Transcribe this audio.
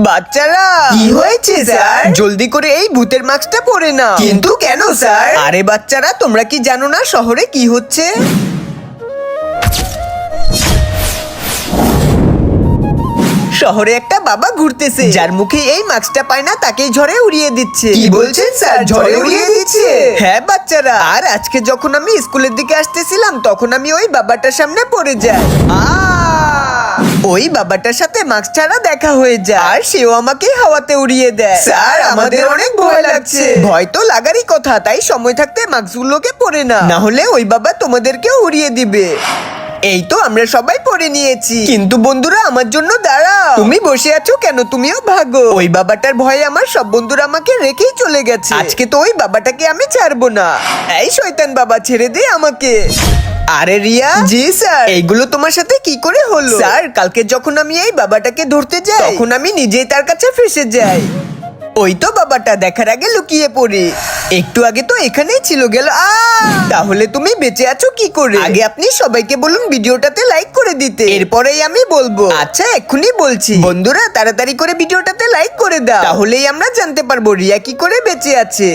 বাচ্চারা কি হয়েছে স্যার? জলদি করে এই ভূতের মাস্কটা পরে না। কিন্তু কেন স্যার? আরে বাচ্চারা, তোমরা কি জানো না শহরে কি হচ্ছে? শহরে একটা বাবা ঘুরতেছে, যার মুখে এই মাস্কটা পায় না তাকেই ঝড়ে উড়িয়ে দিচ্ছে। কি বলছেন স্যার? ঝড়ে উড়িয়ে দিচ্ছে? হ্যাঁ বাচ্চারা, আর আজকে যখন আমি স্কুলের দিকে আসতেছিলাম তখন আমি ওই বাবাটার সামনে পড়ে যাই। ওই বাবাটার সাথে মাস্ক ছাড়া দেখা হয়ে যায়, আর সেও আমাকে হাওয়াতে উড়িয়ে দেয়। স্যার, আমাদের অনেক ভয় লাগছে। ভয় তো লাগারই কথা, তাই সময় থাকতে মাস্কগুলোকে পরে না, না হলে ওই বাবা তোমাদেরকেও উড়িয়ে দিবে। এই তো আমরা সবাই পড়ে নিয়েছি, কিন্তু বন্ধুরা আমার জন্য দাঁড়াও। তুমি বসে আছো কেন? তুমিও ভাগো। ওই বাবাটার ভয়ে আমার সব বন্ধুরা আমাকে রেখেই চলে গেছে। আজকে তো ওই বাবাটাকে আমি ছাড়বো না। এই শয়তান বাবা, ছেড়ে দে আমাকে। আরে রিয়া। জি স্যার। এইগুলো তোমার সাথে কি করে হলো? স্যার, কালকে যখন আমি এই বাবাটাকে ধরতে যাই তখন আমি নিজেই তার কাছে ফেসে যাই। ওই তো বাবাটা, দেখার আগে লুকিয়ে পড়ি। একটু আগে তো এখানেই ছিল, গেল। তাহলে তুমি বেঁচে আছো কি করে? আগে আপনি সবাইকে বলুন ভিডিওটাতে লাইক করে দিতে, এরপরেই আমি বলবো। আচ্ছা, এক্ষুনি বলছি। বন্ধুরা তাড়াতাড়ি করে ভিডিওটাতে লাইক করে দাও, তাহলেই আমরা জানতে পারবো রিয়া কি করে বেঁচে আছে।